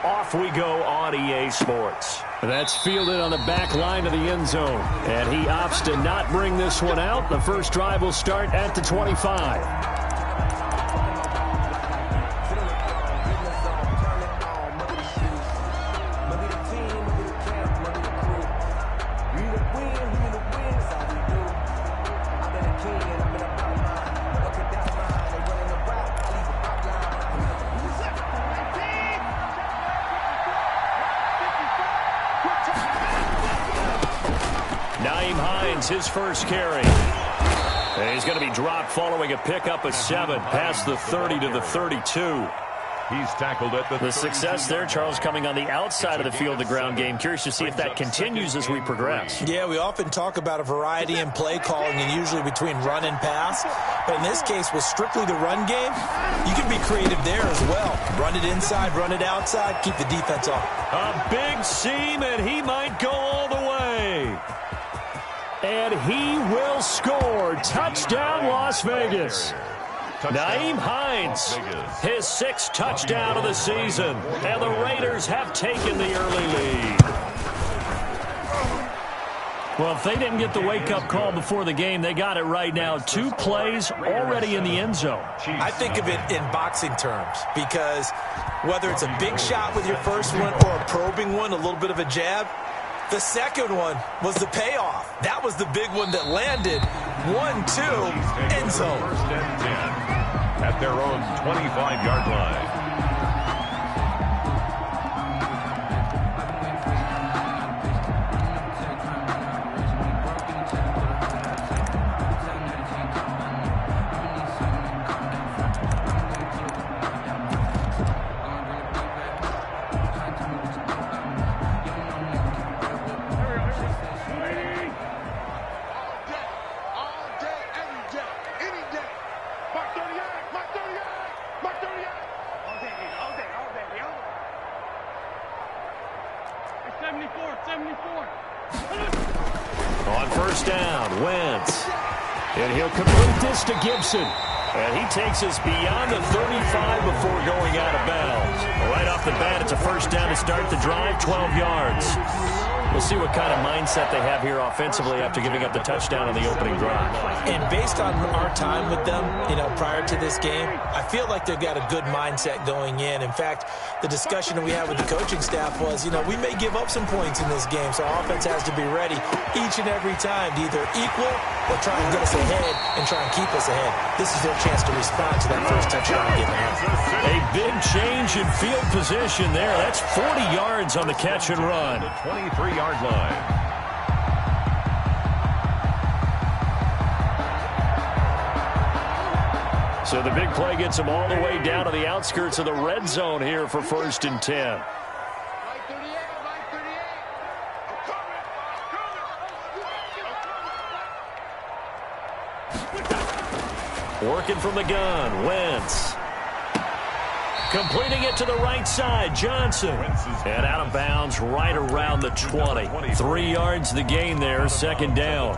off we go on EA Sports. That's fielded on the back line of the end zone. And he opts to not bring this one out. The first drive will start at the 25. His first carry. And he's going to be dropped following a pickup of 7 past the 30 to the 32. He's tackled at the success there, Charles, coming on the outside of the field, the ground game. Curious to see if that continues as we progress. Yeah, we often talk about a variety in play calling and usually between run and pass. But in this case, with strictly the run game, you can be creative there as well. Run it inside, run it outside, keep the defense off. A big seam, and he might go all the way. And he will score. Touchdown, Las Vegas. Nyheim Hines, his 6th touchdown of the season. And the Raiders have taken the early lead. Well, if they didn't get the wake-up call before the game, they got it right now. 2 plays already in the end zone. I think of it in boxing terms because whether it's a big shot with your first one or a probing one, a little bit of a jab, the second one was the payoff. That was the big one that landed. 1-2, end zone. First and 10 at their own 25-yard line. On first down, Wentz. And he'll complete this to Gibson. And he takes us beyond the 35 before going out of bounds. Right off the bat, it's a first down to start the drive, 12 yards. We'll see what kind of mindset they have here offensively after giving up the touchdown on the opening drive. And based on our time with them, prior to this game, I feel like they've got a good mindset going in. In fact, the discussion that we had with the coaching staff was, we may give up some points in this game, so our offense has to be ready each and every time to either equal or try and get us ahead and try and keep us ahead. This is their chance to respond to that first touchdown given up. A big change in field position there. That's 40 yards on the catch and run. 23-yard line. So the big play gets him all the way down to the outskirts of the red zone here for first and 10. Working from the gun, Wentz. Completing it to the right side, Johnson. And out of bounds right around the 20. 3 yards the gain there, second down.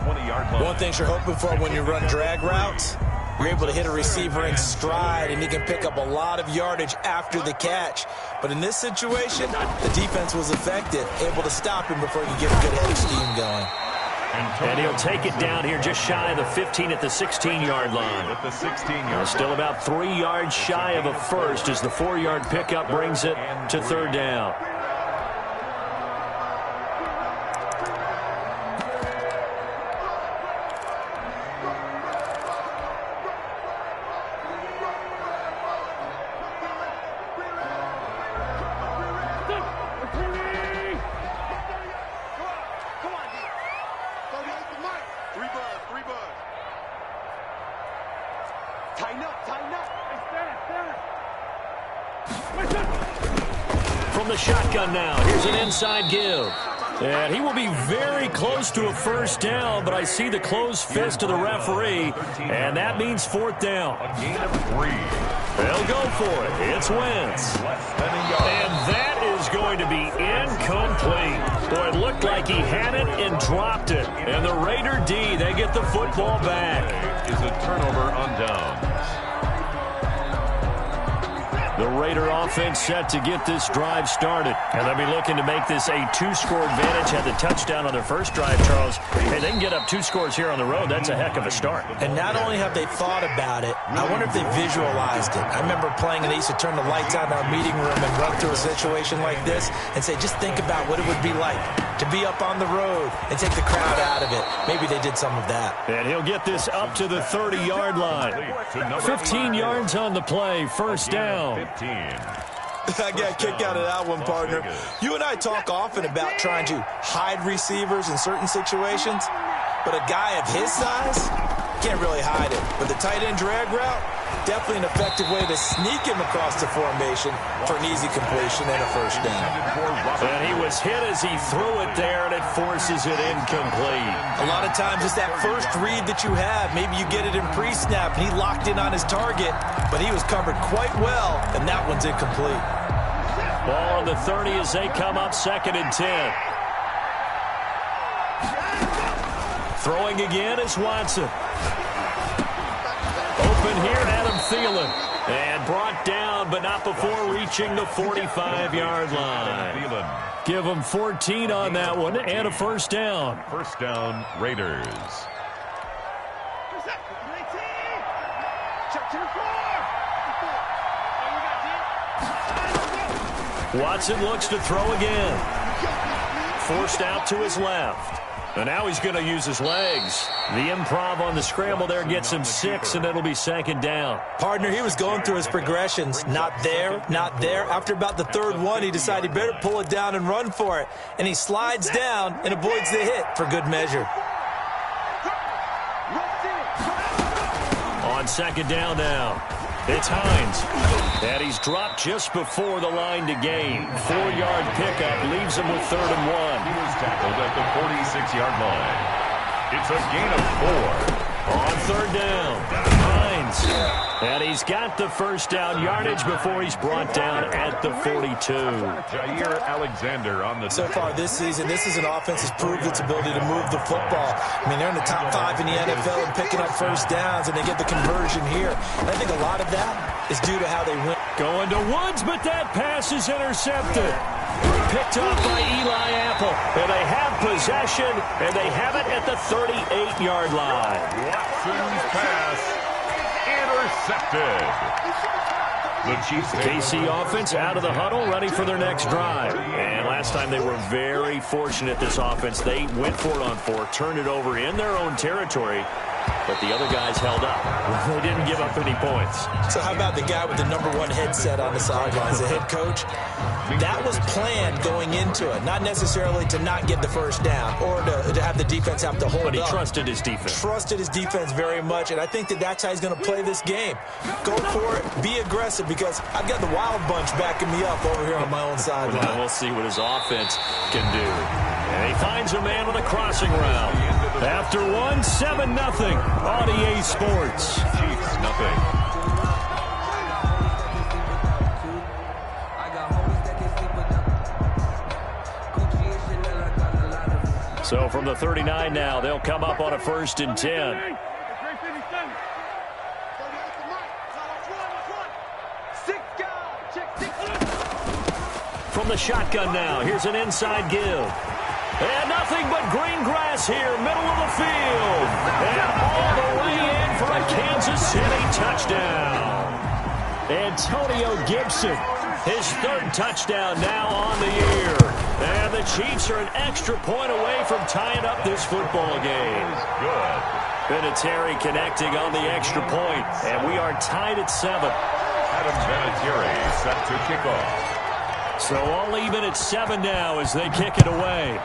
One thing you're hoping for when you run drag routes, you're able to hit a receiver in stride, and he can pick up a lot of yardage after the catch. But in this situation, the defense was effective, able to stop him before he could get a good head of steam going. And he'll take it down here just shy of the 15 at the 16-yard line. At the 16-yard. Still about 3 yards shy of a first as the 4-yard pickup brings it to third down. From the shotgun now, here's an inside give. And he will be very close to a first down, but I see the closed fist of the referee, and that means fourth down. A gain of 3. They'll go for it. It's Wentz. And that is going to be incomplete. Boy, it looked like he had it and dropped it. And the Raider D, they get the football back. Is a turnover on downs. The Raider offense set to get this drive started. And they'll be looking to make this a two-score advantage. Had the touchdown on their first drive, Charles. Hey, they can get up 2 scores here on the road. That's a heck of a start. And not only have they thought about it, I wonder if they visualized it. I remember playing and they used to turn the lights out in our meeting room and run through a situation like this and say, just think about what it would be like to be up on the road and take the crowd out of it. Maybe they did some of that. And he'll get this up to the 30-yard line. 15 yards on the play, first down. I got a kick out of that one, partner. You and I talk often about trying to hide receivers in certain situations, but a guy of his size can't really hide it. But the tight end drag route, definitely an effective way to sneak him across the formation for an easy completion and a first down. And he was hit as he threw it there, and it forces it incomplete. A lot of times it's that first read that you have. Maybe you get it in pre-snap, and he locked in on his target, but he was covered quite well, and that one's incomplete. Ball on the 30 as they come up 2nd and 10. Throwing again is Watson. Open here, Adam Thielen. And brought down, but not before reaching the 45-yard line. Give them 14 on that one and a first down. First down, Raiders. Watson looks to throw again. Forced out to his left. And now he's going to use his legs. The improv on the scramble there gets him 6, and it'll be 2nd down. Partner, he was going through his progressions. Not there, not there. After about the 3rd one, he decided he better pull it down and run for it. And he slides down and avoids the hit for good measure. On 2nd down now, it's Hines. And he's dropped just before the line to gain. 4-yard pickup leaves him with 3rd and 1. He was tackled at the 46-yard line. It's a gain of 4. On 3rd down, Hines. And he's got the first down yardage before he's brought down at the 42. Jair Alexander on the... So far this season, this is an offense that's proved its ability to move the football. I mean, they're in the top 5 in the NFL and picking up first downs, and they get the conversion here. And I think a lot of that is due to how they win. Going to Woods, but that pass is intercepted. Picked off by Eli Apple. And they have possession, and they have it at the 38-yard line. Watson's pass intercepted. The Chiefs. KC offense out of the huddle, ready for their next drive. And last time they were very fortunate, this offense. They went for it on 4, turned it over in their own territory, but the other guys held up. They didn't give up any points. So how about the guy with the #1 headset on the sidelines, the head coach? That was planned going into it, not necessarily to not get the first down or to have the defense have to hold up. But he trusted his defense. Trusted his defense very much, and I think that's how he's going to play this game. Go for it, be aggressive, because I've got the wild bunch backing me up over here on my own sideline. Well, we'll see what his offense can do. And he finds a man on a crossing route. After 1, 7-0 on EA Sports. Chiefs, nothing. So from the 39 now, they'll come up on a 1st and 10. From the shotgun now, here's an inside give. And nothing but green grass here, middle of the field. And all the way in for a Kansas City touchdown. Antonio Gibson, his 3rd touchdown now on the year. And the Chiefs are an extra point away from tying up this football game. Good. Vinatieri connecting on the extra point, and we are tied at 7. Adam Vinatieri set to kick off. So all even at 7 now as they kick it away.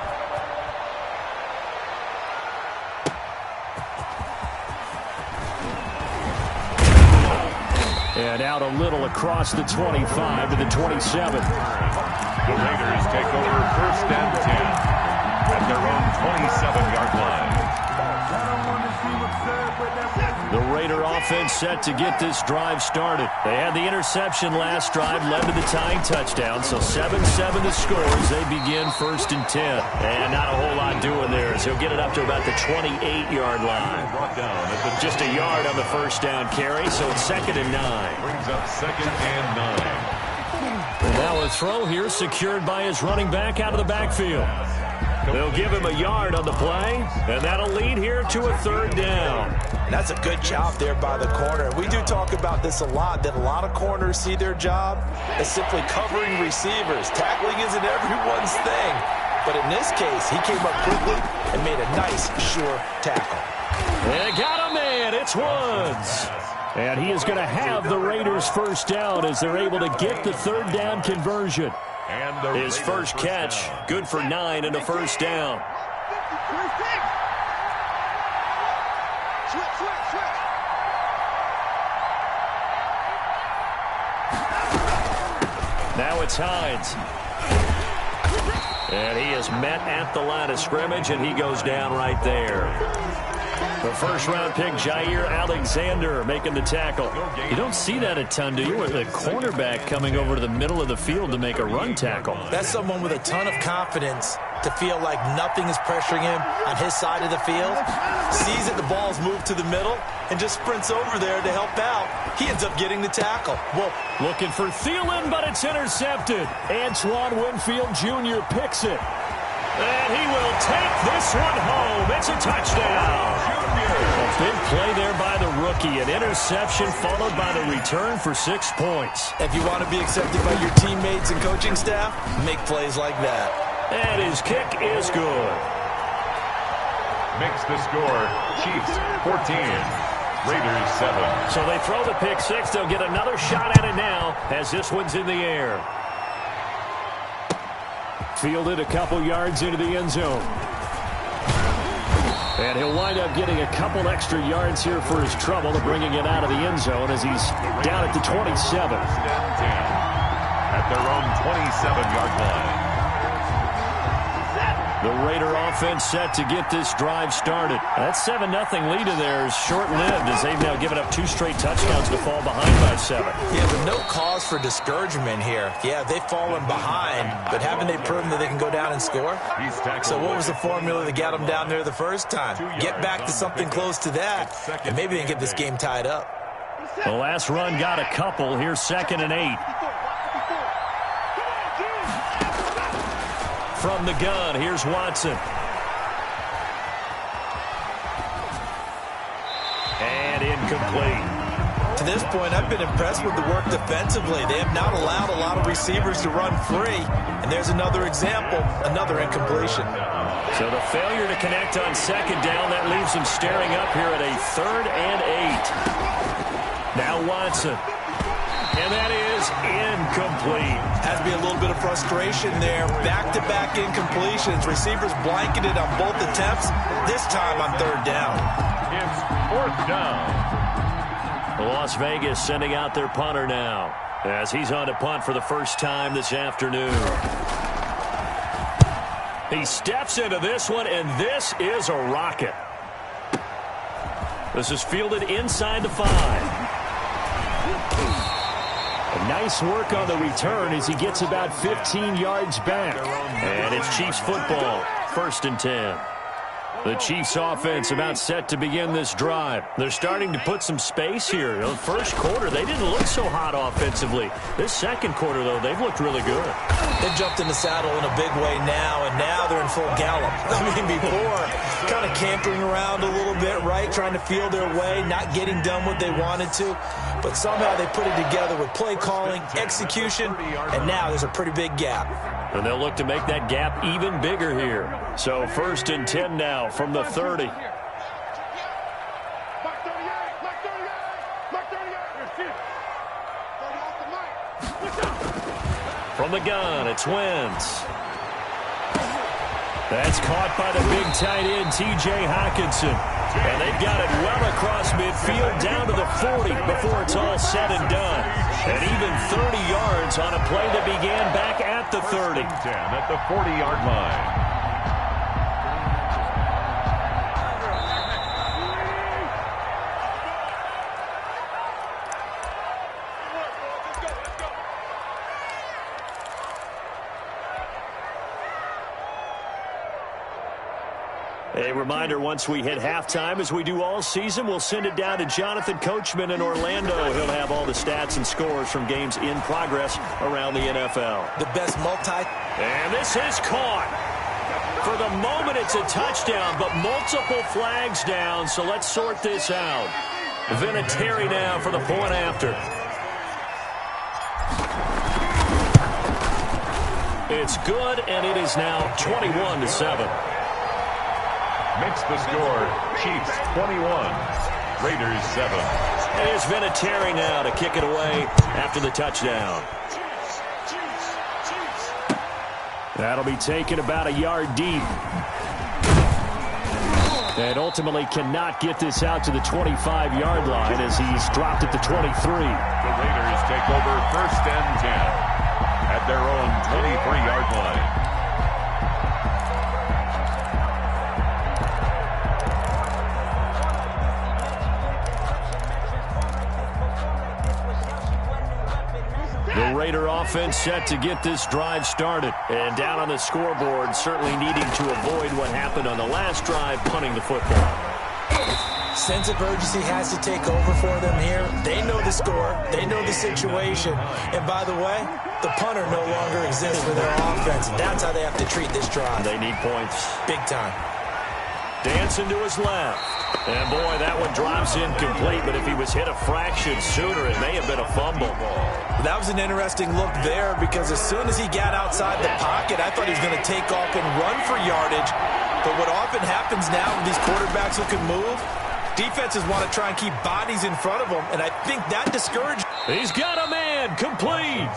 And out a little across the 25 to the 27. The Raiders take over 1st and 10. at their own 27-yard line. The Raider offense set to get this drive started. They had the interception last drive, led to the tying touchdown, so 7-7 the score as they begin 1st and 10. And not a whole lot doing there as he'll get it up to about the 28-yard line. Just a yard on the first down carry, so it's 2nd and 9. Brings up 2nd and 9. And now a throw here secured by his running back out of the backfield. They'll give him a yard on the play, and that'll lead here to a 3rd down. And that's a good job there by the corner. We do talk about this a lot, that a lot of corners see their job as simply covering receivers. Tackling isn't everyone's thing. But in this case, he came up quickly and made a nice, sure tackle. And got a man. It's Woods. And he is going to have the Raiders' first down as they're able to get the 3rd down conversion. And his first catch, good for 9 and a first down. Now it's Hines. And he is met at the line of scrimmage, and he goes down right there. The first-round pick, Jair Alexander, making the tackle. You don't see that a ton, do you? With a cornerback coming over to the middle of the field to make a run tackle. That's someone with a ton of confidence to feel like nothing is pressuring him on his side of the field. Sees that the ball's moved to the middle and just sprints over there to help out. He ends up getting the tackle. Well, looking for Thielen, but it's intercepted. Antoine Winfield Jr. picks it. And he will take this one home. It's a touchdown. A big play there by the rookie. An interception followed by the return for 6 points. If you want to be accepted by your teammates and coaching staff, make plays like that. And his kick is good. Makes the score Chiefs 14, Raiders 7. So they throw the pick six. They'll get another shot at it now as this one's in the air. Fielded a couple yards into the end zone. And he'll wind up getting a couple extra yards here for his trouble to bringing it out of the end zone as he's down at the 27. At their own 27-yard line. The Raider offense set to get this drive started. That 7-0 lead of theirs is short-lived as they've now given up 2 straight touchdowns to fall behind by 7. Yeah, but no cause for discouragement here. Yeah, they've fallen behind, but haven't they proven that they can go down and score? So what was the formula that got them down there the first time? Get back to something close to that, and maybe they can get this game tied up. The last run got a couple. Here's 2nd and 8. From the gun, here's Watson. And incomplete. To this point, I've been impressed with the work defensively. They have not allowed a lot of receivers to run free. And there's another example, another incompletion. So the failure to connect on 2nd down, that leaves them staring up here at a 3rd and 8. Now Watson. And that is incomplete. Has to be a little bit of frustration there. Back-to-back incompletions. Receivers blanketed on both attempts. This time on 3rd down. It's 4th down. Las Vegas sending out their punter now as he's on to punt for the first time this afternoon. He steps into this one, and this is a rocket. This is fielded inside the 5. Nice work on the return as he gets about 15 yards back. And it's Chiefs football, 1st and 10. The Chiefs offense about set to begin this drive. They're starting to put some space here. The first quarter, they didn't look so hot offensively. This second quarter, though, they've looked really good. They jumped in the saddle in a big way now, and now they're in full gallop. I mean, before, kind of cantering around a little bit, right, trying to feel their way, not getting done what they wanted to. But somehow they put it together with play calling, execution, and now there's a pretty big gap. And they'll look to make that gap even bigger here. So 1st and 10 now from the 30. From the gun, it's Wentz. That's caught by the big tight end, T.J. Hockenson. And they've got it well across midfield down to the 40 before it's all said and done. And even 30 yards on a play that began back at the 30. At the 40-yard line. A reminder, once we hit halftime, as we do all season, we'll send it down to Jonathan Coachman in Orlando. He'll have all the stats and scores from games in progress around the NFL. The best And this is caught. For the moment, it's a touchdown, but multiple flags down, so let's sort this out. Vinatieri now for the point after. It's good, and it is now 21-7. Makes the score, Chiefs 21, Raiders 7. Here's Vinatieri now to kick it away after the touchdown. That'll be taken about a yard deep. And ultimately cannot get this out to the 25-yard line as he's dropped at the 23. The Raiders take over 1st and 10 at their own 23-yard line. The Raider offense set to get this drive started. And down on the scoreboard, certainly needing to avoid what happened on the last drive, punting the football. sense of urgency has to take over for them here. They know the score. They know the situation. And by the way, the punter no longer exists for their offense. That's how they have to treat this drive. They need points. Big time. Dancing to his left. And, boy, that one drops incomplete, but if he was hit a fraction sooner, it may have been a fumble. That was an interesting look there because as soon as he got outside the pocket, I thought he was going to take off and run for yardage. But what often happens now with these quarterbacks who can move, defenses want to try and keep bodies in front of them, and I think that discouraged. He's got a man complete.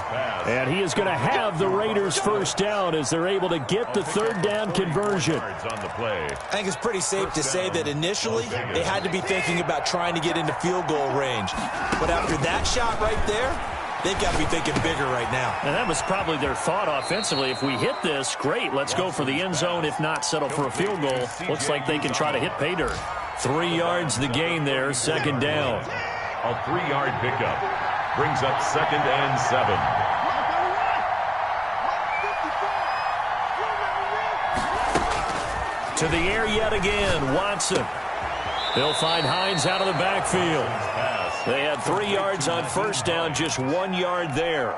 And he is going to have the Raiders first down as they're able to get the third down conversion. I think it's pretty safe to say that initially they had to be thinking about trying to get into field goal range. But after that shot right there, they've got to be thinking bigger right now. And that was probably their thought offensively. If we hit this, great, let's go for the end zone. If not, settle for a field goal. Looks like they can try to hit pay dirt. 3 yards the gain there, second down. A 3-yard pickup brings up 2nd and 7. To the air yet again, Watson. They'll find Hines out of the backfield. They had 3 yards on first down, just 1 yard there.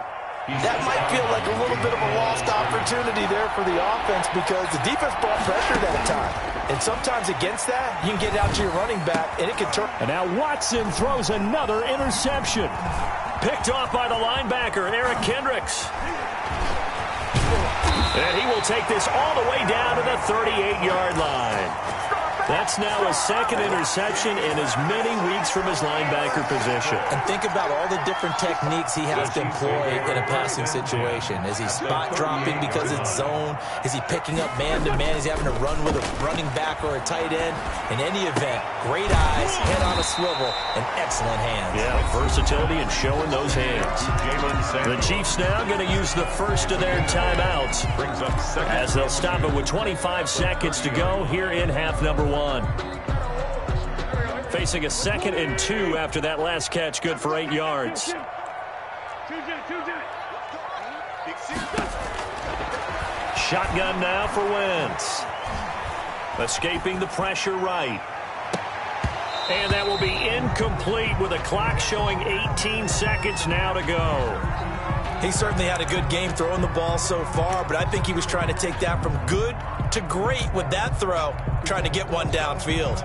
That might feel like a little bit of a lost opportunity there for the offense because the defense brought pressure that time. And sometimes against that, you can get out to your running back, and it can turn. And now Watson throws another interception. Picked off by the linebacker, Eric Kendricks. And he will take this all the way down to the 38-yard line. That's now a second interception in as many weeks from his linebacker position. And think about all the different techniques he has to employ in a passing situation. Is he spot dropping because it's zone? Is he picking up man-to-man? Is he having to run with a running back or a tight end? In any event, great eyes, head on a swivel, and excellent hands. Yeah, versatility and showing those hands. The Chiefs now going to use the first of their timeouts as they'll stop it with 25 seconds to go here in half number 1. Facing a 2nd and 2 after that last catch, good for 8 yards. Shotgun now for Wentz. Escaping the pressure right. And that will be incomplete with a clock showing 18 seconds now to go. He certainly had a good game throwing the ball so far, but I think he was trying to take that from good to great with that throw, trying to get one downfield.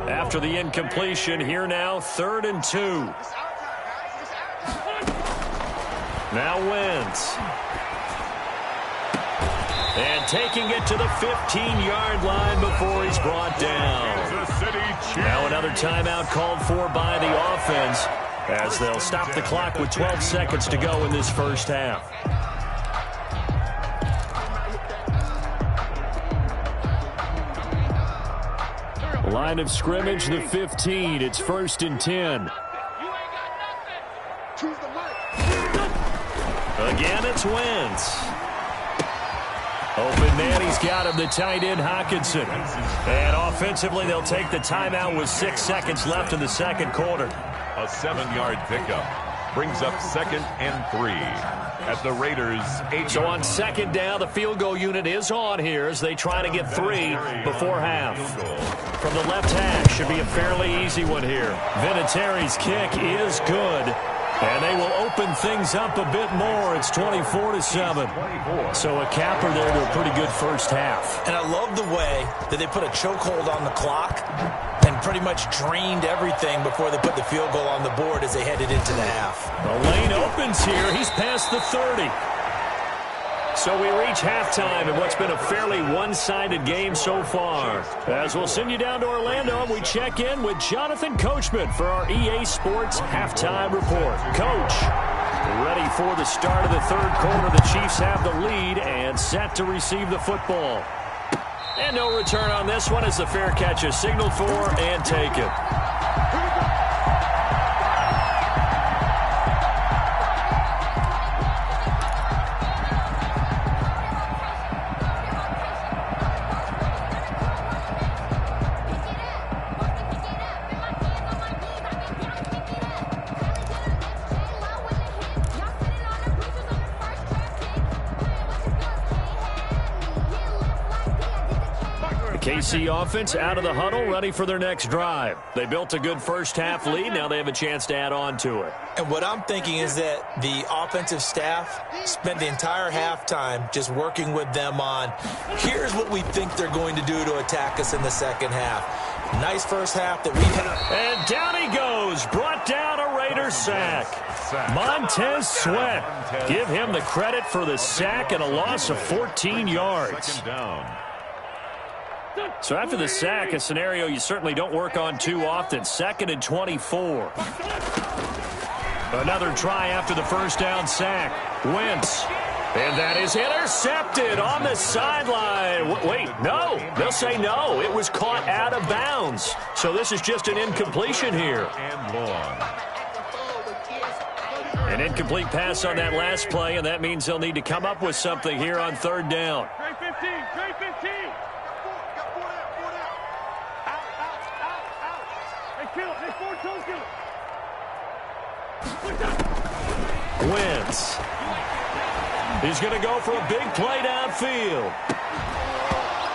After the incompletion, here now, 3rd and 2. Now Wentz. And taking it to the 15-yard line before he's brought down. Now another timeout called for by the offense as they'll stop the clock with 12 seconds to go in this first half. Line of scrimmage, the 15. It's 1st and 10. Again, it's Wentz. Open man, he's got him, the tight end, Hockenson. And offensively, they'll take the timeout with 6 seconds left in the second quarter. A 7-yard pickup brings up 2nd and 3 at the Raiders' 8. So on second down, the field goal unit is on here as they try to get 3 before half. From the left hash, should be a fairly easy one here. Vinatieri's kick is good. And they will open things up a bit more. It's 24-7. So a capper there to a pretty good first half. And I love the way that they put a chokehold on the clock and pretty much drained everything before they put the field goal on the board as they headed into the half. The lane opens here. He's past the 30. So we reach halftime in what's been a fairly one-sided game so far. As we'll send you down to Orlando, we check in with Jonathan Coachman for our EA Sports Halftime Report. Coach, ready for the start of the third quarter. The Chiefs have the lead and set to receive the football. And no return on this one as the fair catch is signaled for and taken. KC offense out of the huddle, ready for their next drive. They built a good first half lead. Now they have a chance to add on to it. And what I'm thinking is that the offensive staff spent the entire halftime just working with them on, here's what we think they're going to do to attack us in the second half. Nice first half that we had. And down he goes. Brought down a Raiders sack. Montez Sweat. Give him the credit for the sack and a loss of 14 yards. Second down. So after the sack, a scenario you certainly don't work on too often. 2nd and 24. Another try after the first down sack. Wentz. And that is intercepted on the sideline. Wait, no. They'll say no. It was caught out of bounds. So this is just an incompletion here. And long. An incomplete pass on that last play, and that means they'll need to come up with something here on third down. Trey 15, Trey 15. Wentz. He's going to go for a big play downfield.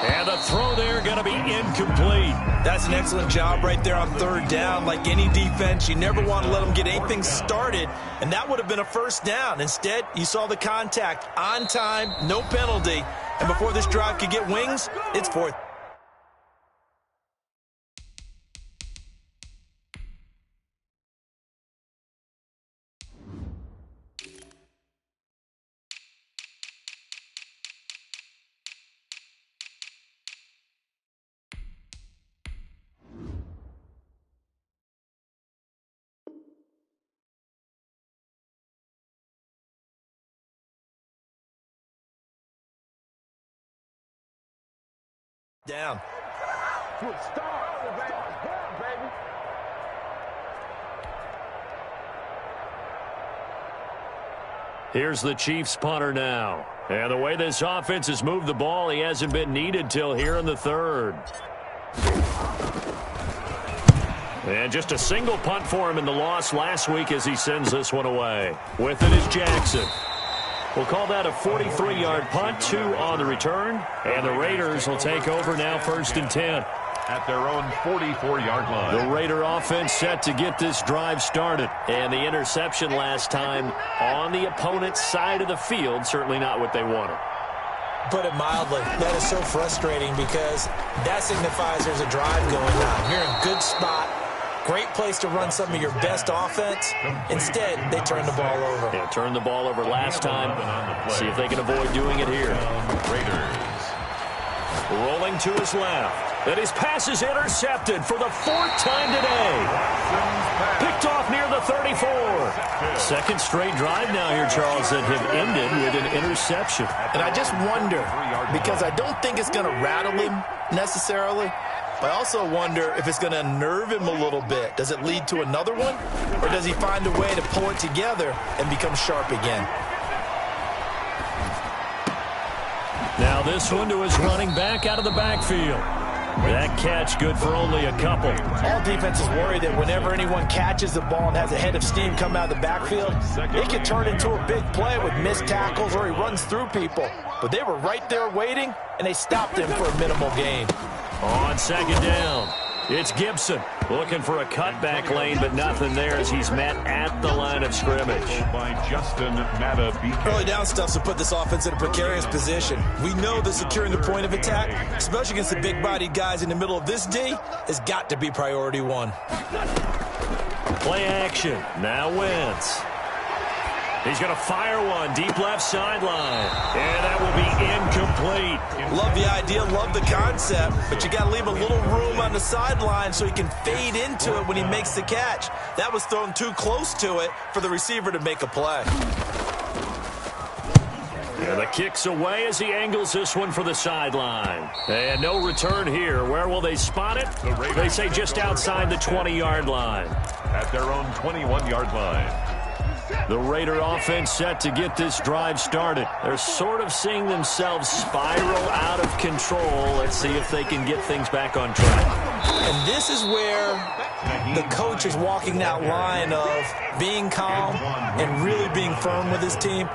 And the throw there going to be incomplete. That's an excellent job right there on third down. Like any defense, you never want to let them get anything started, and that would have been a first down. Instead, you saw the contact on time, no penalty, and before this drive could get wings, it's fourth. Down. Here's the Chiefs punter now. And the way this offense has moved the ball, he hasn't been needed till here in the third. And just a single punt for him in the loss last week as he sends this one away. With it is Jackson. We'll call that a 43-yard punt, 2 on the return. And the Raiders will take over now 1st and 10. At their own 44-yard line. The Raider offense set to get this drive started. And the interception last time on the opponent's side of the field, certainly not what they wanted. Put it mildly, that is so frustrating because that signifies there's a drive going on. You're in a good spot. Great place to run some of your best offense. Instead, they turn the ball over. Yeah, turned the ball over last time. See if they can avoid doing it here. Raiders. Rolling to his left. And his pass is intercepted for the 4th time today. Picked off near the 34. Second straight drive now here, Charles, that have ended with an interception. And I just wonder, because I don't think it's going to rattle him necessarily, but I also wonder if it's going to unnerve him a little bit. Does it lead to another one? Or does he find a way to pull it together and become sharp again? Now Now this one to his running back out of the backfield. That catch good for only a couple. All defenses worry that whenever anyone catches the ball and has a head of steam come out of the backfield, it can turn into a big play with missed tackles or he runs through people. But they were right there waiting, and they stopped him for a minimal gain. On second down, it's Gibson looking for a cutback lane, but nothing there as he's met at the line of scrimmage. By Justin Matabike. Early down stuff to put this offense in a precarious position. We know that securing the point of attack, especially against the big-bodied guys in the middle of this D, has got to be priority one. Play action. Now Wentz. He's going to fire one deep left sideline. And that will be incomplete. Love the idea, love the concept, but you got to leave a little room on the sideline so he can fade into it when he makes the catch. That was thrown too close to it for the receiver to make a play. And the kick's away as he angles this one for the sideline. And no return here. Where will they spot it? They say just outside the 20-yard line. At their own 21-yard line. The Raider offense set to get this drive started. They're sort of seeing themselves spiral out of control. Let's see if they can get things back on track. And this is where the coach is walking that line of being calm and really being firm with his team.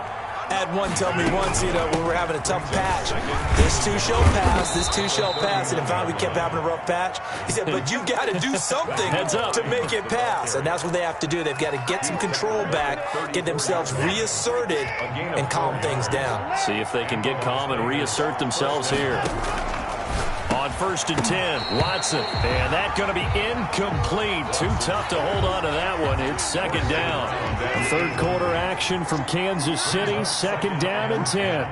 I had one tell me once, when we were having a tough patch, this too shall pass, this too shall pass, and finally we kept having a rough patch. He said, but you got to do something to make it pass, and that's what they have to do. They've got to get some control back, get themselves reasserted, and calm things down. See if they can get calm and reassert themselves here. On 1st and 10, Watson, and that's going to be incomplete. Too tough to hold on to that one. It's second down. Third quarter action from Kansas City, second down and 10.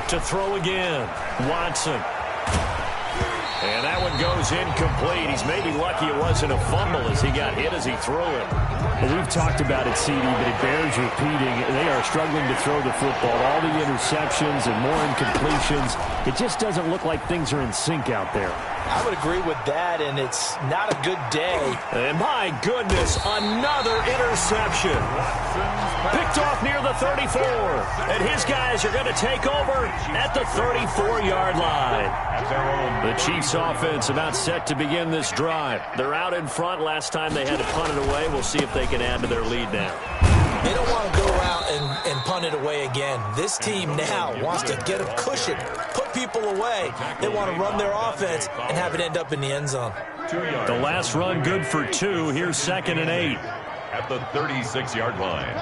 To throw again, Watson. And that one goes incomplete. He's maybe lucky it wasn't a fumble as he got hit as he threw it. Well, we've talked about it, CD, but it bears repeating. They are struggling to throw the football. All the interceptions and more incompletions. It just doesn't look like things are in sync out there. I would agree with that, and it's not a good day. And my goodness, another interception. Picked off near the 34. And his guys are going to take over at the 34-yard line. The Chiefs offense about set to begin this drive. They're out in front. Last time they had to punt it away. We'll see if they can add to their lead now. They don't want to go out and punt it away again. This team now wants to get a cushion, put people away. They want to run their offense and have it end up in the end zone. The last run good for 2. Here's 2nd and 8. At the 36-yard line.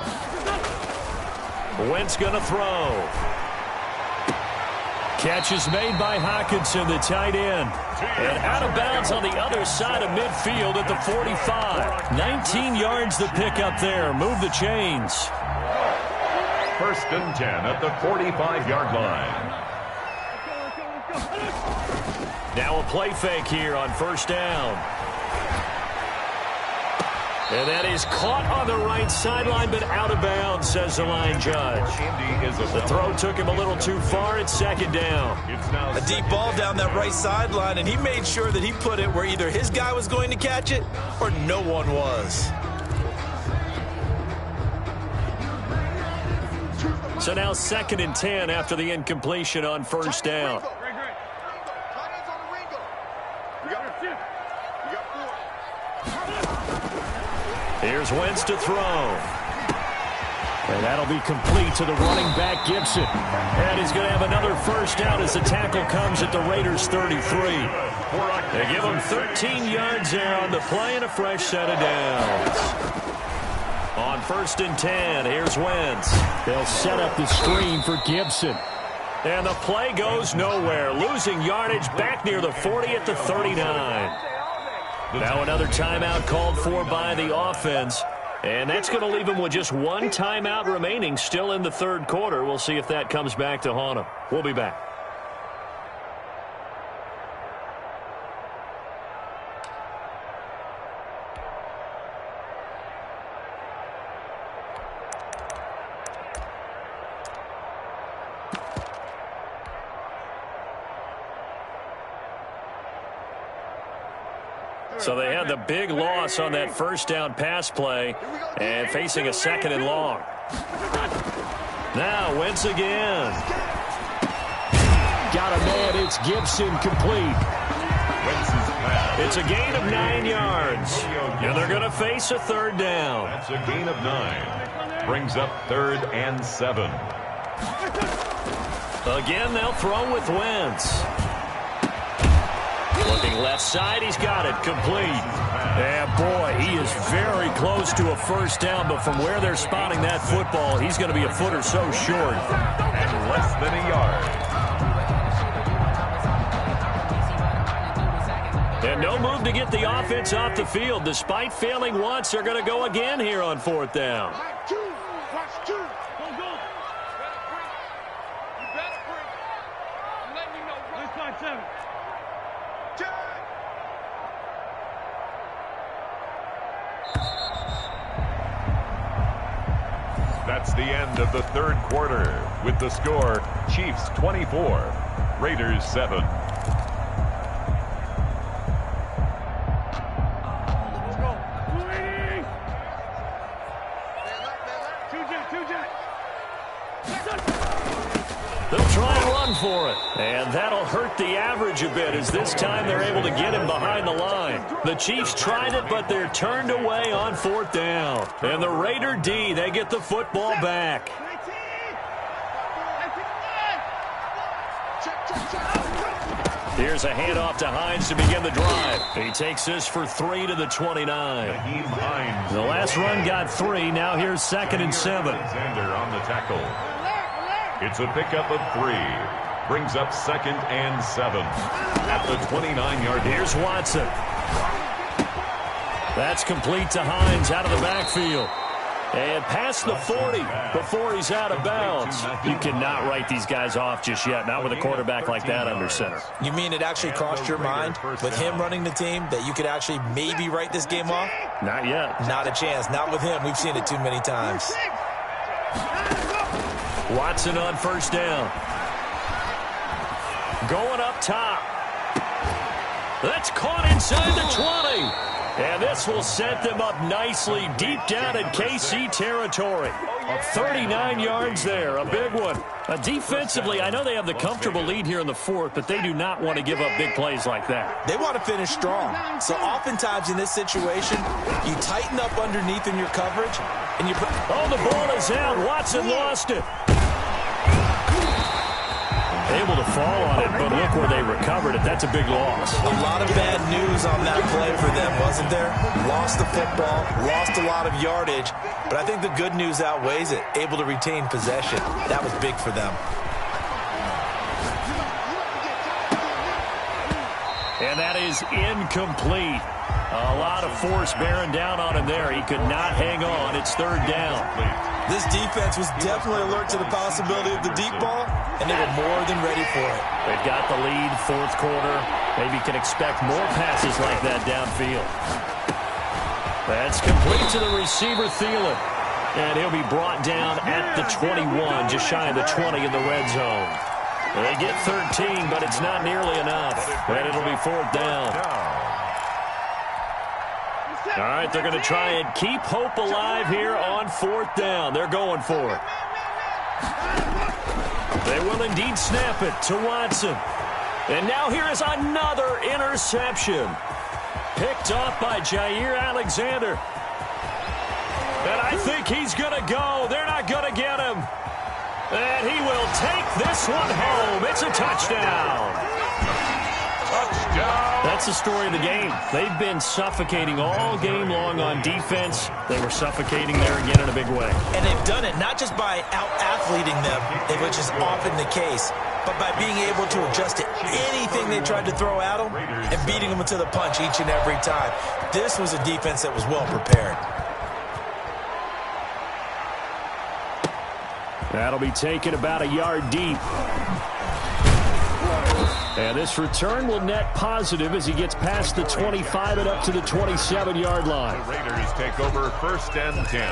Wentz going to throw. Catch is made by Hockenson, the tight end. And out of bounds on the other side of midfield at the 45. 19 yards to pick up there. Move the chains. 1st and 10 at the 45-yard line. Now a play fake here on 1st down. And that is caught on the right sideline, but out of bounds, says the line judge. The throw took him a little too far. It's 2nd down. A deep ball down that right sideline, and he made sure that he put it where either his guy was going to catch it or no one was. So now 2nd and 10 after the incompletion on 1st down. Here's Wentz to throw. And that'll be complete to the running back, Gibson. And he's going to have another 1st down as the tackle comes at the Raiders' 33. They give him 13 yards there on the play and a fresh set of downs. On 1st and 10, here's Wentz. They'll set up the screen for Gibson. And the play goes nowhere. Losing yardage back near the 40 at the 39. Now another timeout called for by the offense. And that's going to leave him with just one timeout remaining still in the 3rd quarter. We'll see if that comes back to haunt him. We'll be back. So they had the big loss on that 1st down pass play and facing a 2nd and long. Now Wentz again. Got a man. It's Gibson complete. It's a gain of 9 yards. And they're going to face a third down. That's a gain of 9. Brings up 3rd and 7. Again, they'll throw with Wentz. Looking left side, he's got it complete. And boy, he is very close to a first down, but from where they're spotting that football, he's going to be a foot or so short. And less than a yard. And no move to get the offense off the field. Despite failing once, they're going to go again here on 4th down. That's the end of the 3rd quarter with the score Chiefs 24, Raiders 7. They'll try and run for it. And that'll hurt the average a bit as this time they're able to get him behind the line. The Chiefs tried it, but they're turned away on 4th down. And the Raider D, they get the football back. Here's a handoff to Hines to begin the drive. He takes this for 3 to the 29. The last run got 3. Now here's 2nd and 7. Alexander on the tackle. It's a pickup of 3. Brings up 2nd and 7 at the 29-yard. Here's Watson. That's complete to Hines out of the backfield. And past the 40 before he's out of bounds. You cannot write these guys off just yet, not with a quarterback like that under center. You mean it actually crossed your mind with him running the team that you could actually maybe write this game off? Not yet. Not a chance. Not with him. We've seen it too many times. Watson on 1st down. Going up top. That's caught inside the 20. And this will set them up nicely deep down in KC territory. 39 yards there, a big one. Defensively, I know they have the comfortable lead here in the 4th, but they do not want to give up big plays like that. They want to finish strong. So oftentimes in this situation, you tighten up underneath in your coverage, and you put... Oh, the ball is out. Watson lost it. Able to fall on it, but look where they recovered it. That's a big loss. A lot of bad news on that play for them, wasn't there? Lost the football, lost a lot of yardage, but I think the good news outweighs it. Able to retain possession. That was big for them. And that is incomplete. A lot of force bearing down on him there. He could not hang on. It's 3rd down. This defense was definitely alert to the possibility of the deep ball, and they were more than ready for it. They've got the lead, 4th quarter. Maybe can expect more passes like that downfield. That's complete to the receiver, Thielen. And he'll be brought down at the 21, just shy of the 20 in the red zone. They get 13, but it's not nearly enough. And it'll be 4th down. All right, they're going to try and keep hope alive here on 4th down. They're going for it. They will indeed snap it to Watson. And now here is another interception. Picked off by Jair Alexander. And I think he's going to go. They're not going to get him. And he will take this one home. It's a touchdown. That's the story of the game. They've been suffocating all game long on defense. They were suffocating there again in a big way. And they've done it not just by out-athleting them, which is often the case, but by being able to adjust to anything they tried to throw at them and beating them to the punch each and every time. This was a defense that was well prepared. That'll be taken about a yard deep. And this return will net positive as he gets past the 25 and up to the 27-yard line. The Raiders take over 1st and 10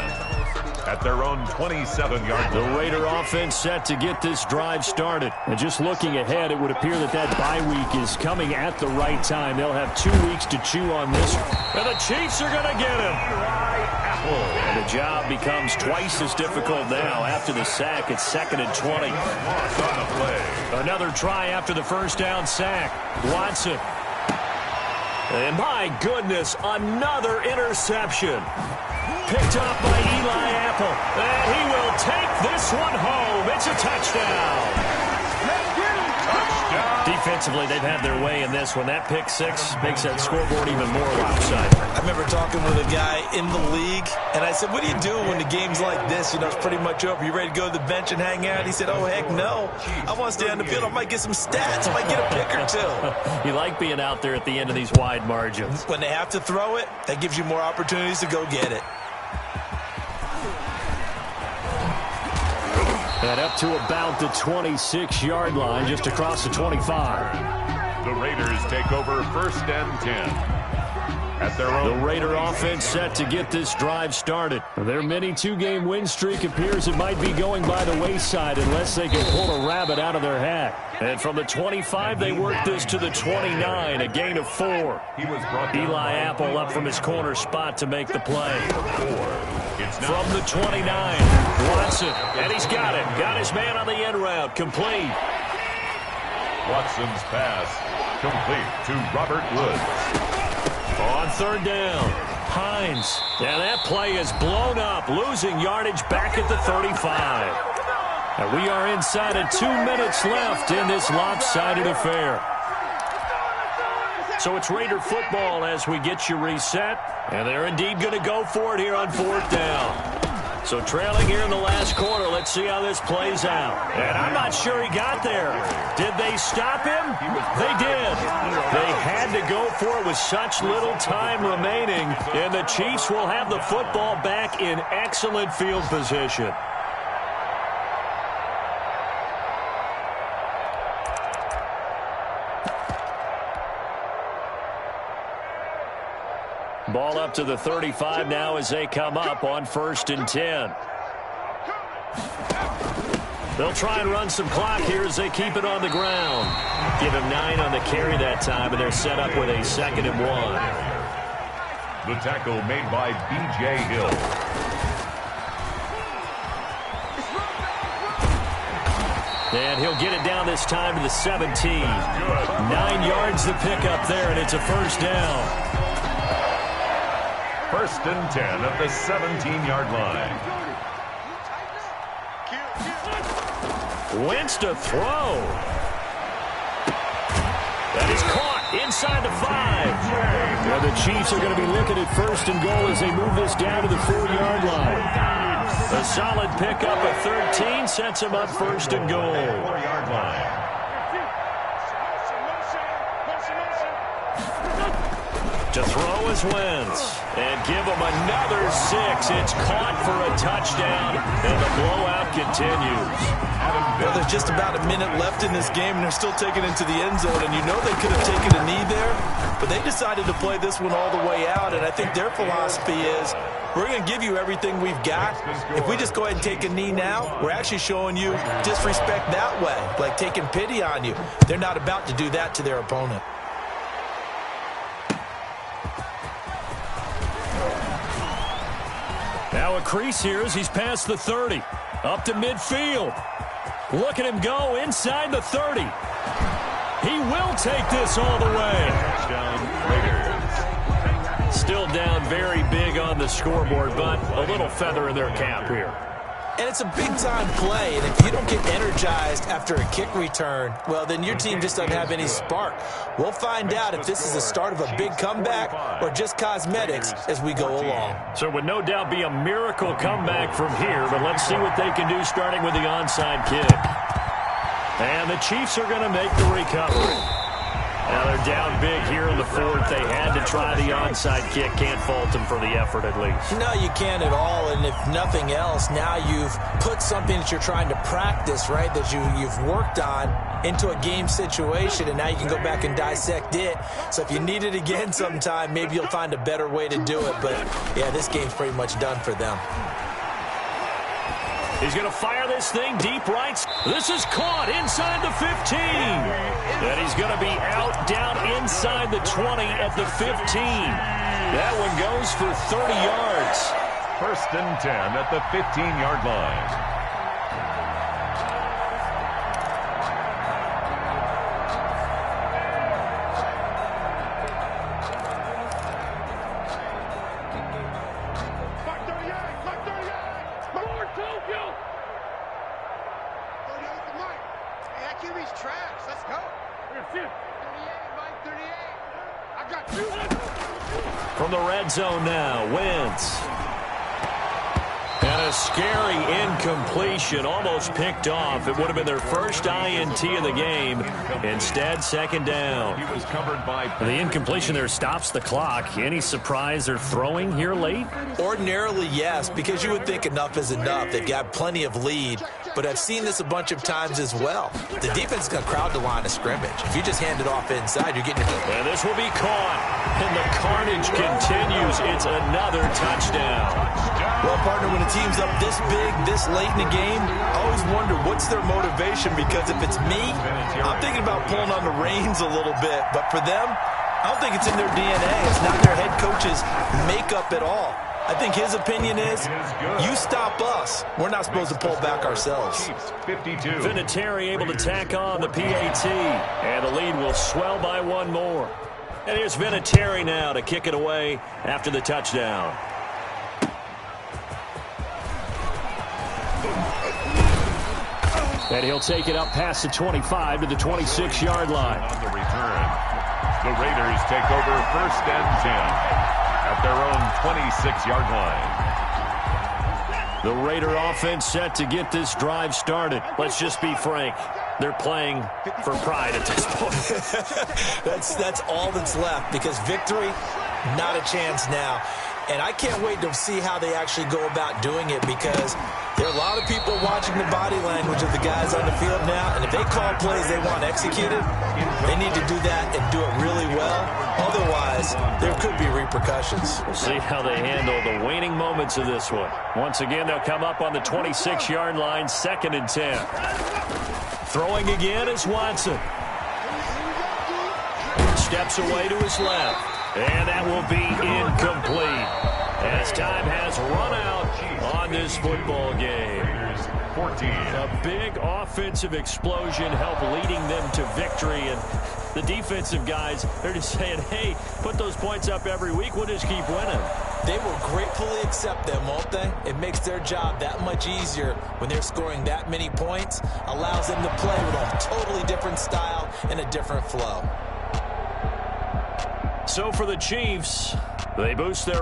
at their own 27-yard line. The Raider offense set to get this drive started. And just looking ahead, it would appear that that bye week is coming at the right time. They'll have 2 weeks to chew on this. And the Chiefs are going to get him. And the job becomes twice as difficult now. After the sack, it's 2nd and 20. Another try after the first down sack. Watson. And my goodness, another interception. Picked up by Eli Apple. And he will take this one home. It's a touchdown. Defensively, they've had their way in this one. That pick six makes that scoreboard even more lopsided. I remember talking with a guy in the league, and I said, what do you do when the game's like this? You know, it's pretty much over. You ready to go to the bench and hang out? He said, oh, heck no. I want to stay on the field. I might get some stats. I might get a pick or two. You like being out there at the end of these wide margins. When they have to throw it, that gives you more opportunities to go get it. And up to about the 26-yard line, just across the 25. The Raiders take over 1st and 10. At their own. The Raider offense set to get this drive started. Their mini two-game win streak appears it might be going by the wayside unless they can pull a rabbit out of their hat. And from the 25, they work this to the 29, a gain of 4. Eli Apple up from his corner spot to make the play. From the 29, Watson, and he's got it. Got his man on the end route, complete. Watson's pass complete to Robert Woods. On 3rd down, Hines. And that play is blown up, losing yardage back at the 35. And we are inside of 2 minutes left in this lopsided affair. So it's Raider football as we get you reset. And they're indeed going to go for it here on 4th down. So trailing here in the last quarter, let's see how this plays out. And I'm not sure he got there. Did they stop him? They did. They had to go for it with such little time remaining. And the Chiefs will have the football back in excellent field position. Ball up to the 35 now as they come up on 1st and 10. They'll try and run some clock here as they keep it on the ground. Give him 9 on the carry that time, and they're set up with a 2nd and 1. The tackle made by B.J. Hill. And he'll get it down this time to the 17. 9 yards to pick up there, and it's a 1st down. 1st and 10 at the 17-yard line. Wentz to throw. That is caught inside the 5. Well, the Chiefs are going to be looking at 1st and goal as they move this down to the 4-yard line. A solid pickup of 13 sets him up 1st and goal. 4-yard line. To throw is Wentz. And give him another 6. It's caught for a touchdown, and the blowout continues. Well, there's just about a minute left in this game, and they're still taking it to the end zone. And you know they could have taken a knee there, but they decided to play this one all the way out. And I think their philosophy is, we're going to give you everything we've got. If we just go ahead and take a knee now, we're actually showing you disrespect that way, like taking pity on you. They're not about to do that to their opponent. Now a crease here as he's past the 30. Up to midfield. Look at him go inside the 30. He will take this all the way. Still down very big on the scoreboard, but a little feather in their cap here. And it's a big-time play, and if you don't get energized after a kick return, well, then your team just doesn't have any spark. We'll find out if this is the start of a big comeback or just cosmetics as we go along. So it would no doubt be a miracle comeback from here, but let's see what they can do starting with the onside kick. And the Chiefs are going to make the recovery. Now they're down big here in the 4th. They had to try the onside kick. Can't fault them for the effort at least. No, you can't at all. And if nothing else, now you've put something that you're trying to practice, right, that you've worked on into a game situation, and now you can go back and dissect it. So if you need it again sometime, maybe you'll find a better way to do it. But, yeah, this game's pretty much done for them. He's going to fire this thing deep right. This is caught inside the 15. And he's going to be out down inside the 20 at the 15. That one goes for 30 yards. First and 10 at the 15-yard line. From the red zone now, Wentz. And a scary incompletion, almost picked off. It would have been their first INT of the game. Instead, second down. He was covered by... The incompletion there stops the clock. Any surprise they're throwing here late? Ordinarily, yes, because you would think enough is enough. They've got plenty of lead, but I've seen this a bunch of times as well. The defense is going to crowd the line of scrimmage. If you just hand it off inside, you're getting... And this will be caught, and the carnage continues. It's another touchdown. Well, partner, when a team's up this big, this late in the game, I always wonder what's their motivation, because if it's me, I'm thinking about pulling on the reins a little bit, but for them, I don't think it's in their DNA. It's not their head coach's makeup at all. I think his opinion is, you stop us, we're not supposed to pull back ourselves. 52. Vinatieri able to tack on the PAT, and the lead will swell by one more. And here's Vinatieri now to kick it away after the touchdown. And he'll take it up past the 25 to the 26-yard line. On the return, the Raiders take over first and 10 at their own 26-yard line. The Raider offense set to get this drive started. Let's just be frank. They're playing for pride at this point. That's all that's left, because victory, not a chance now. And I can't wait to see how they actually go about doing it, because there are a lot of people watching the body language of the guys on the field now, and if they call plays they want executed, they need to do that and do it really well. Otherwise, there could be repercussions. We'll see how they handle the waning moments of this one. Once again, they'll come up on the 26-yard line, second and 10. Throwing again is Watson. Steps away to his left. And that will be incomplete, as time has run out on this football game. 14. A big offensive explosion helped leading them to victory. And the defensive guys, they're just saying, hey, put those points up every week. We'll just keep winning. They will gratefully accept them, won't they? It makes their job that much easier when they're scoring that many points. Allows them to play with a totally different style and a different flow. So for the Chiefs, they boost their